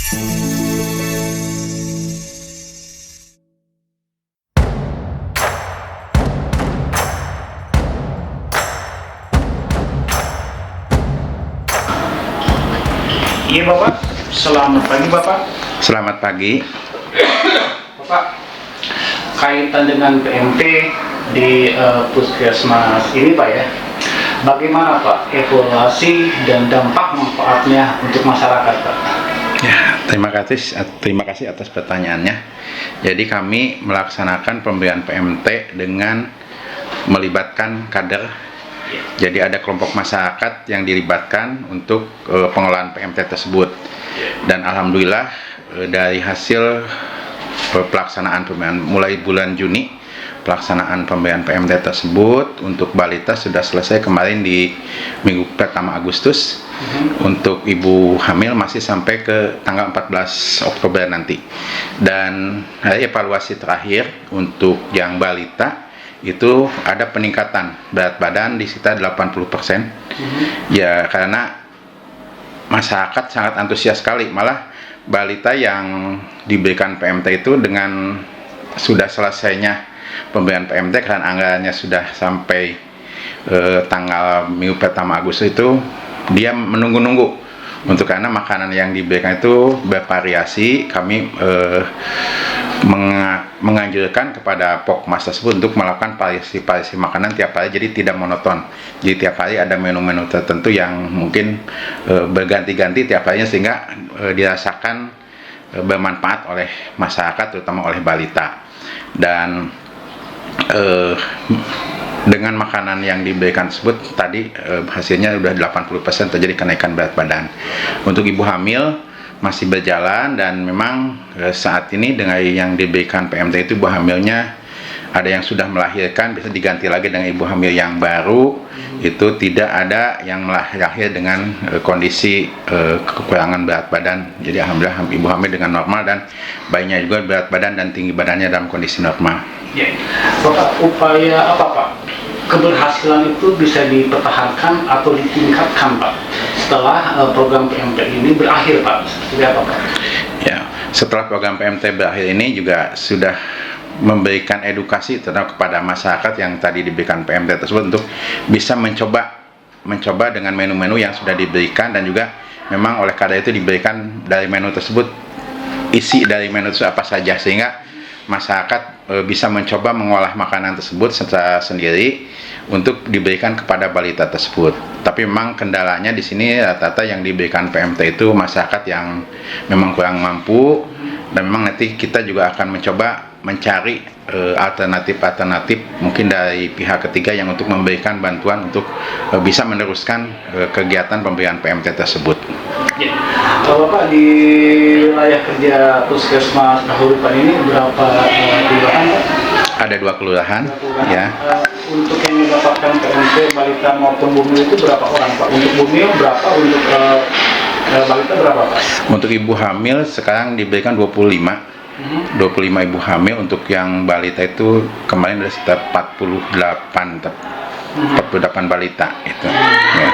Iya Bapak, selamat pagi Bapak. Selamat pagi. Bapak, kaitan dengan PMT di puskesmas ini Pak ya, bagaimana Pak evaluasi dan dampak manfaatnya untuk masyarakat Pak? Ya, terima kasih atas pertanyaannya. Jadi kami melaksanakan pemberian PMT dengan melibatkan kader. Jadi ada kelompok masyarakat yang dilibatkan untuk pengelolaan PMT tersebut. Dan alhamdulillah dari hasil pelaksanaan pemberian mulai bulan Juni, pelaksanaan pemberian PMT tersebut untuk balita sudah selesai kemarin di minggu pertama Agustus. Untuk ibu hamil masih sampai ke tanggal 14 Oktober nanti. Dan evaluasi terakhir untuk yang balita itu ada peningkatan berat badan di sekitar 80%. Ya, karena masyarakat sangat antusias sekali. Malah balita yang diberikan PMT itu dengan sudah selesainya pemberian PMT karena anggarannya sudah sampai tanggal minggu pertama Agustus itu, dia menunggu-nunggu untuk karena makanan yang diberikan itu bervariasi. Kami menganjurkan kepada Pokmas tersebut untuk melakukan variasi makanan tiap hari, jadi tidak monoton. Jadi tiap hari ada menu-menu tertentu yang mungkin berganti-ganti tiap harinya, sehingga dirasakan bermanfaat oleh masyarakat, terutama oleh balita. Dan dengan makanan yang diberikan tersebut tadi hasilnya sudah 80% terjadi kenaikan berat badan. Untuk ibu hamil masih berjalan, dan memang saat ini dengan yang diberikan PMT itu ibu hamilnya ada yang sudah melahirkan, bisa diganti lagi dengan ibu hamil yang baru. Itu tidak ada yang lahir dengan kondisi kekurangan berat badan. Jadi alhamdulillah ibu hamil dengan normal, dan bayinya juga berat badan dan tinggi badannya dalam kondisi normal. Ya. Bapak, upaya apa Pak keberhasilan itu bisa dipertahankan atau ditingkatkan Pak setelah program PMT ini berakhir Pak? Seperti apa Pak? Ya, setelah program PMT berakhir ini juga sudah memberikan edukasi terutama kepada masyarakat yang tadi diberikan PMT tersebut untuk bisa mencoba dengan menu-menu yang sudah diberikan, dan juga memang oleh karena itu diberikan dari menu tersebut, isi dari menu itu apa saja, sehingga masyarakat bisa mencoba mengolah makanan tersebut secara sendiri untuk diberikan kepada balita tersebut. Tapi memang kendalanya di sini rata-rata yang diberikan PMT itu masyarakat yang memang kurang mampu, dan memang nanti kita juga akan mencoba mencari alternatif mungkin dari pihak ketiga yang untuk memberikan bantuan untuk bisa meneruskan kegiatan pemberian PMT tersebut. Ya. Bapak, di wilayah kerja puskesmas Kahuripan ini berapa kelurahan Pak? Ada 2 kelurahan. Ya. Untuk yang mendapatkan PMT balita maupun bumil itu berapa orang Pak? Untuk bumil berapa? Untuk balita berapa Pak? Untuk ibu hamil sekarang diberikan 25 ibu hamil. Untuk yang balita itu kemarin ada sekitar 48 balita itu. Ya.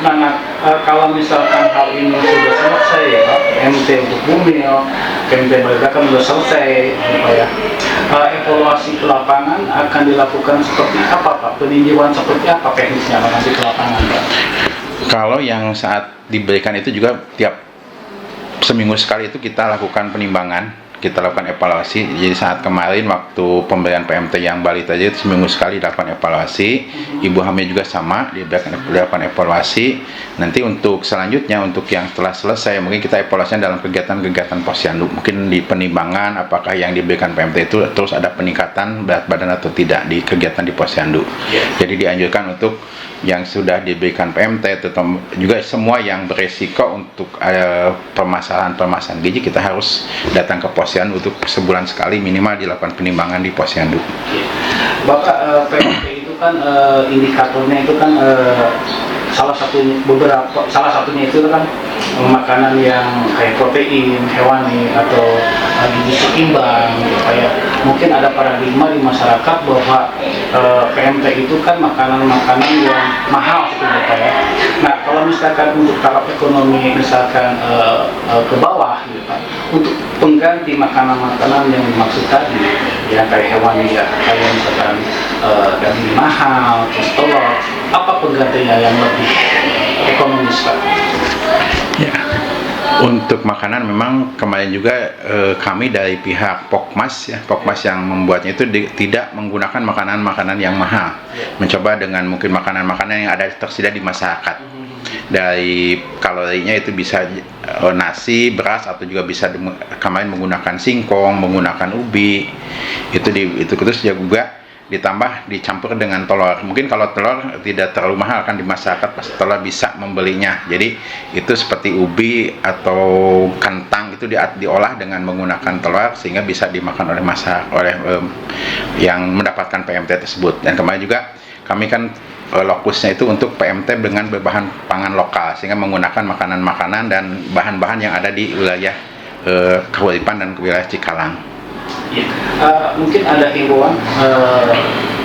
Nah, kalau misalkan hal ini sudah selesai ya Pak, PMT untuk bumil, PMT balita kan sudah selesai ya, evaluasi ke lapangan akan dilakukan seperti apa Pak? Peninjauan seperti apa teknisnya nanti ke lapangan Pak? Kalau yang saat diberikan itu juga tiap seminggu sekali itu kita lakukan penimbangan, kita lakukan evaluasi. Jadi saat kemarin waktu pemberian PMT yang balita aja seminggu sekali dilakukan evaluasi. Ibu hamil juga sama, dilakukan evaluasi. Nanti untuk selanjutnya, untuk yang setelah selesai, mungkin kita evaluasinya dalam kegiatan-kegiatan posyandu. Mungkin di penimbangan apakah yang diberikan PMT itu terus ada peningkatan berat badan atau tidak di kegiatan di posyandu. Jadi dianjurkan untuk yang sudah diberikan PMT, terutama juga semua yang beresiko untuk permasalahan gizi, kita harus datang ke posyandu untuk sebulan sekali minimal dilakukan penimbangan di posyandu. Bapak, PMT itu kan indikatornya itu kan salah satunya itu kan makanan yang kayak protein hewani atau gizi seimbang gitu. Kayak mungkin ada paradigma di masyarakat bahwa PMT itu kan makanan-makanan yang mahal gitu ya. Nah, kalau misalkan untuk taraf ekonomi misalkan ke bawah gitu kan, untuk pengganti makanan-makanan yang dimaksud tadi ya kayak hewani ya, kayak misalkan daging mahal, telur, apa penggantinya yang lebih ekonomis Pak? Ya, untuk makanan memang kemarin juga kami dari pihak Pokmas ya, Pokmas yang membuatnya itu tidak menggunakan makanan-makanan yang mahal, mencoba dengan mungkin makanan-makanan yang ada tersedia di masyarakat. Dari kalorinya itu bisa nasi, beras, atau juga bisa kemarin menggunakan singkong, menggunakan ubi, itu terus juga ditambah dicampur dengan telur. Mungkin kalau telur tidak terlalu mahal kan di masyarakat, pasti telur bisa membelinya. Jadi itu seperti ubi atau kentang itu diolah dengan menggunakan telur sehingga bisa dimakan oleh yang mendapatkan PMT tersebut. Dan kemarin juga kami kan lokusnya itu untuk PMT dengan berbahan pangan lokal sehingga menggunakan makanan-makanan dan bahan-bahan yang ada di wilayah Kahuripan dan wilayah Cikalang. Ya, mungkin ada himbauan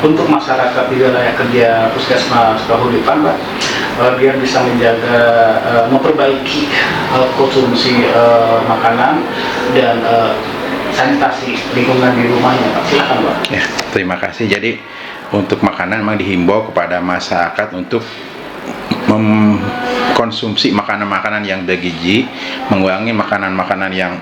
untuk masyarakat di wilayah kerja Puskesmas Kahuripan, Pak, biar bisa menjaga, memperbaiki konsumsi makanan dan sanitasi lingkungan di rumahnya, Pak. Silakan, Pak. Ya, terima kasih. Jadi untuk makanan memang dihimbau kepada masyarakat untuk mengkonsumsi makanan-makanan yang bergizi, mengurangi makanan-makanan yang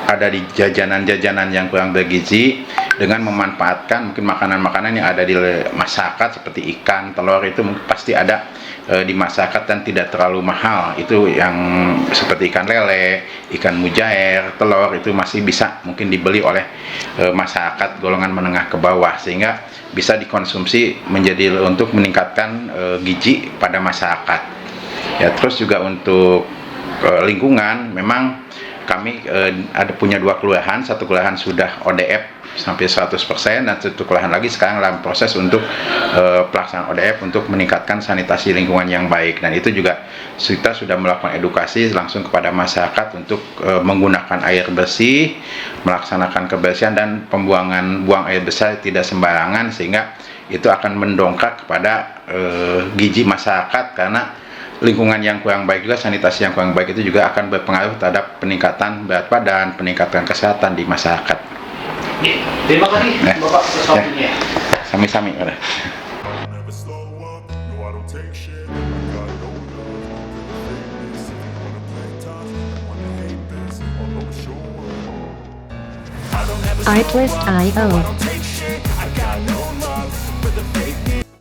ada di jajanan-jajanan yang kurang bergizi dengan memanfaatkan mungkin makanan-makanan yang ada di masyarakat seperti ikan, telur itu pasti ada di masyarakat dan tidak terlalu mahal. Itu yang seperti ikan lele, ikan mujair, telur itu masih bisa mungkin dibeli oleh masyarakat golongan menengah ke bawah sehingga bisa dikonsumsi menjadi untuk meningkatkan gizi pada masyarakat. Ya, terus juga untuk lingkungan memang kami ada punya 2 kelurahan, satu kelurahan sudah ODF sampai 100% dan satu kelurahan lagi sekarang dalam proses untuk pelaksanaan ODF untuk meningkatkan sanitasi lingkungan yang baik. Dan itu juga kita sudah melakukan edukasi langsung kepada masyarakat untuk menggunakan air bersih, melaksanakan kebersihan dan pembuangan buang air besar tidak sembarangan sehingga itu akan mendongkrak kepada gizi masyarakat karena lingkungan yang kurang baik juga, sanitasi yang kurang baik itu juga akan berpengaruh terhadap peningkatan berat badan, peningkatan kesehatan di masyarakat. Terima kasih Bapak atas waktunya. Sami-sami. Artlist.io